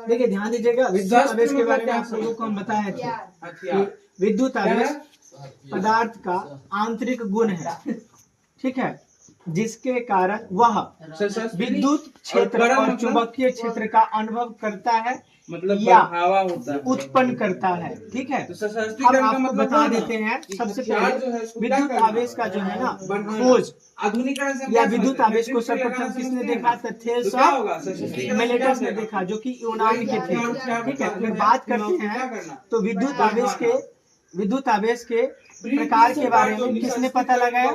देखिए ध्यान दीजिएगा, विद्युत आवेश के बारे में आप लोगों को हम बताए थे कि विद्युत आवेश पदार्थ का आंतरिक गुण है, ठीक है, जिसके कारण वह विद्युत क्षेत्र और चुंबकीय क्षेत्र का अनुभव करता है, मतलब या हवा होता है, उत्पन्न करता है, ठीक है। तो अब सशक्तिकरण का आपको मतलब बता देते हैं सबसे पहले विद्युत आवेश का जो है ना खोज आधुनिकरण से या विद्युत आवेश को सर्वप्रथम किसने देखा था? थेल्स ऑफ मिलेटस ने देखा, जो कि यूनान के थे, ठीक है। फिर बात करते हैं तो विद्युत आवेश के प्रकार के बारे में किसने पता लगाया?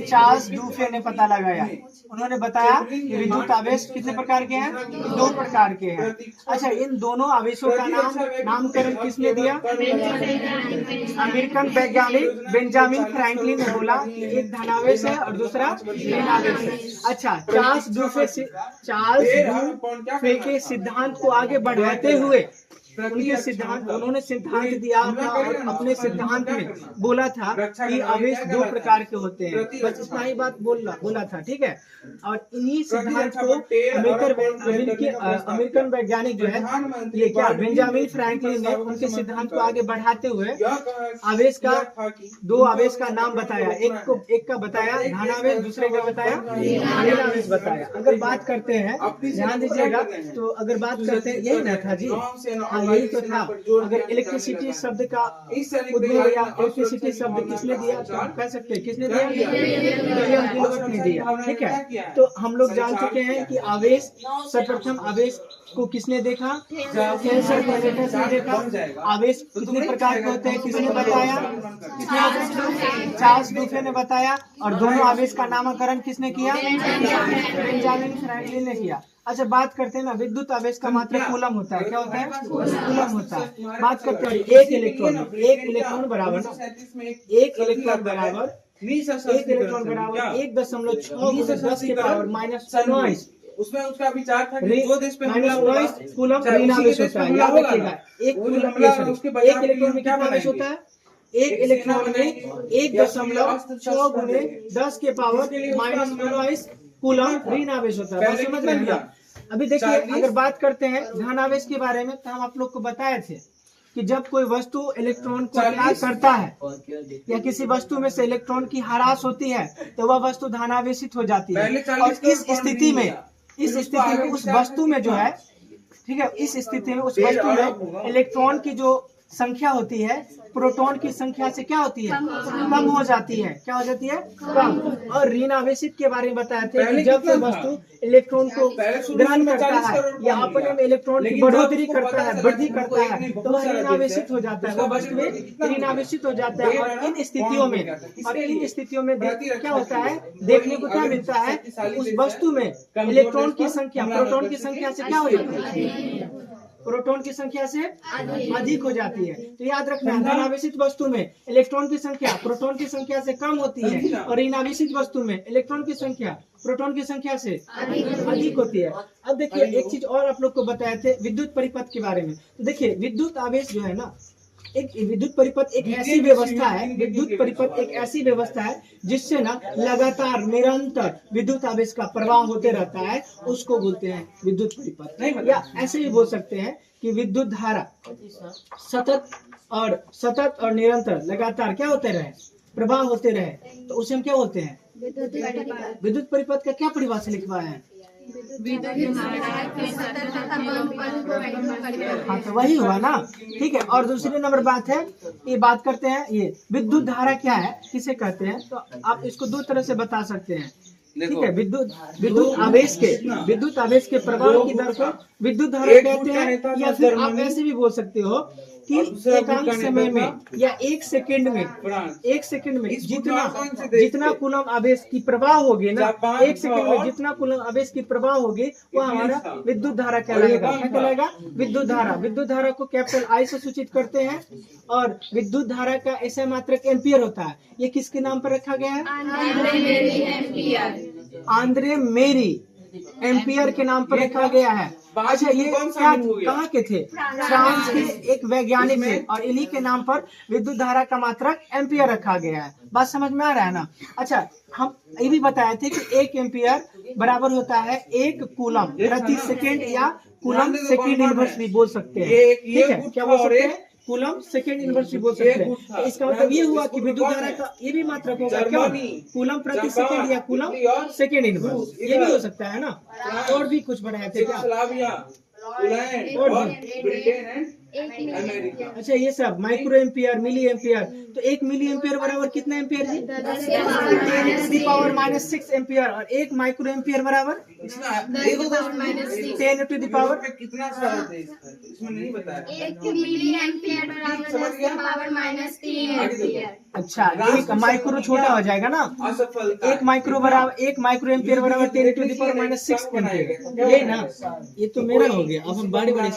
चार्ल्स डूफे ने पता लगाया। उन्होंने बताया कि विद्युत आवेश कितने प्रकार के हैं? 2 प्रकार के हैं। अच्छा, इन दोनों आवेशों का नामकरण किसने दिया? अमेरिकन वैज्ञानिक बेंजामिन फ्रैंकलिन ने बोला कि एक धनावेश है और दूसरा ऋणावेश है। अच्छा, चार्ल्स डूफे के सिद्धांत को आगे बढ़ाते हुए उन्होंने सिद्धांत दिया था और अपने सिद्धांत में बोला था कि आवेश 2 प्रकार के होते हैं। बस इतना ही बात बोला था, ठीक है। और इन्हीं सिद्धांत को अमेरिकन वैज्ञानिक जो है ये क्या बेंजामिन फ्रैंकलिन ने उनके सिद्धांत को आगे बढ़ाते हुए आवेश का 2 आवेश का नाम बताया। एक का बताया धनावेश, दूसरे का बताया ऋणावेश बताया। अगर बात करते हैं, ध्यान दीजिएगा, तो अगर बात करते हैं, यही ना था जी, यही तो था। अगर इलेक्ट्रिसिटी शब्द का उद्भव या इलेक्ट्रिसिटी शब्द किसने दिया, तो आप कह सकते हैं किसने दिया? विलियम गिलबर्ट ने दिया, ठीक है। तो हम लोग जान चुके हैं कि आवेश, सर्वप्रथम आवेश को किसने देखा? थेल्स ऑफ मिलेटस ने देखा। आवेश कितने प्रकार के होते हैं किसने बताया? चार्ल्स डूफे ने बताया। और दोनों आवेश का नामकरण किसने किया? बेंजामिन फ्रैंकलिन ने किया। अच्छा, बात करते हैं ना, विद्युत आवेश का मात्रक कूलम होता है। क्या होता है? कूलम होता है। बात करते हैं एक इलेक्ट्रॉन बराबर 1.6 × 10⁻⁻⁻⁰ उसमें उसका विचार था कि जो देश पे हमला हुआ कूलम ऋणावेश होता है। याद रखिएगा, एक इलेक्ट्रॉन में कितना आवेश होता है? एक इलेक्ट्रॉन में 1.6 × 10⁻⁻⁻⁰ कूलम ऋणावेश होता है। बात समझ में आया? अभी देखिए, अगर बात करते हैं धनावेश के बारे में, तो हम आप लोग को बताए थे कि जब कोई वस्तु इलेक्ट्रॉन को अटैक करता है या किसी वस्तु में से इलेक्ट्रॉन की हरास होती है, तो वह वस्तु धनावेशित हो जाती है। और इस स्थिति में उस वस्तु में जो है, ठीक है, इस स्थिति में उस वस्तु में इलेक्ट्रॉन की जो संख्या होती है प्रोटॉन की संख्या से क्या होती है? कम हो जाती है। क्या हो जाती है? कम। और ऋणावेशित के बारे में बताए थे कि जब कोई वस्तु इलेक्ट्रॉन को ग्रहण करता है या अपने में इलेक्ट्रॉन की बढ़ोतरी करता है, वृद्धि करता है, तो वह ऋणावेशित हो जाता है, वह वस्तु में ऋणावेशित हो जाता है। और इन स्थितियों में क्या होता है? देखने को क्या मिलता है? उस वस्तु में इलेक्ट्रॉन की संख्या प्रोटॉन की संख्या से क्या हो जाती है? प्रोटॉन की संख्या से अधिक हो जाती है। तो याद रखना, धनावेशित वस्तु में इलेक्ट्रॉन की संख्या प्रोटॉन की संख्या से कम होती है और ऋणावेशित वस्तु में इलेक्ट्रॉन की संख्या प्रोटॉन की संख्या से अधिक होती है। अब देखिए, एक चीज और आप लोग को बताए थे विद्युत परिपथ के बारे में। तो देखिए, विद्युत आवेश जो है ना, विद्युत परिपथ एक ऐसी व्यवस्था है जिससे ना लगातार निरंतर विद्युत आवेश का प्रवाह होते रहता है, उसको बोलते हैं विद्युत परिपथ। या ऐसे भी बोल सकते हैं कि विद्युत धारा सतत और निरंतर लगातार क्या होते रहे? प्रवाह होते रहे, तो उसे हम क्या बोलते हैं? विद्युत परिपथ का क्या परिभाषा लिखवाया है? हाँ, तो वही हुआ ना, ठीक है। और दूसरी नंबर बात है, ये बात करते हैं, ये विद्युत धारा क्या है, किसे कहते हैं? तो आप इसको 2 तरह से बता सकते हैं, ठीक है। विद्युत आवेश के प्रवाह की दर को विद्युत धारा कहते हैं। या फिर आप ऐसे भी बोल सकते हो कि एकांक समय में या एक सेकंड में जितना कूलम आवेश की प्रवाह होगी ना, एक सेकंड में जितना कूलम आवेश की प्रवाह होगी, वो हमारा विद्युत धारा कहलाएगा। क्या कहलाएगा? विद्युत धारा। विद्युत धारा को कैपिटल आई से सूचित करते हैं। और विद्युत धारा का ऐसा मात्रक एम्पियर होता है। ये किसके नाम पर रखा गया है? आंद्रे मेरी एम्पियर के नाम पर रखा गया है। अच्छा, ये कहाँ के थे? फ्रांस के एक वैज्ञानिक थे और इन्हीं के नाम पर विद्युत धारा का मात्रक एम्पियर रखा गया है। बात समझ में आ रहा है ना? अच्छा, हम ये भी बताए थे कि 1 एम्पियर बराबर होता है 1 कूलम प्रति सेकेंड या कूलम सेकेंड इनवर्स भी बोल सकते हैं। ये ठीक है, गुट क्या था बोल और सकते एक हैं? कूलम सेकेंड इनवर्स भी बोल सकते ये गुट था। हैं। इसका मतलब ये हुआ कि विद्युत धारा का ये भी मात्रक होगा क्या? जर्मनी, कूलम प्रति जापान, सेकेंड या कूलम इटली और सेकेंड इनवर्स, रूस, ये भी इधर। हो सकता है ना। और भी कुछ बनाए थे क्या? चेकोस्लोवाकिया, पोलैंड और और भी। Britain and America. अच्छा, ये सब माइक्रो एम्पियर, मिली एम्पियर। तो 1 मिली एम्पियर बराबर कितना एम्पियर जी? 10⁻⁻6 एम्पियर। और 1 माइक्रो एम्पियर बराबर इतना देखो तो 10⁻⁻⁻। पे कितना सारा थे इसमें नहीं बताया। 1 मिली एम्पियर बराबर 10⁻³ एम्पियर। अच्छा, एक माइक्रो छोटा हो जाएगा ना। असफलता 1 माइक्रो एम्पियर बराबर 10⁻⁻6 एम्पियर। ये ना, ये तो मेरा हो गया। अब हम बड़े बड़े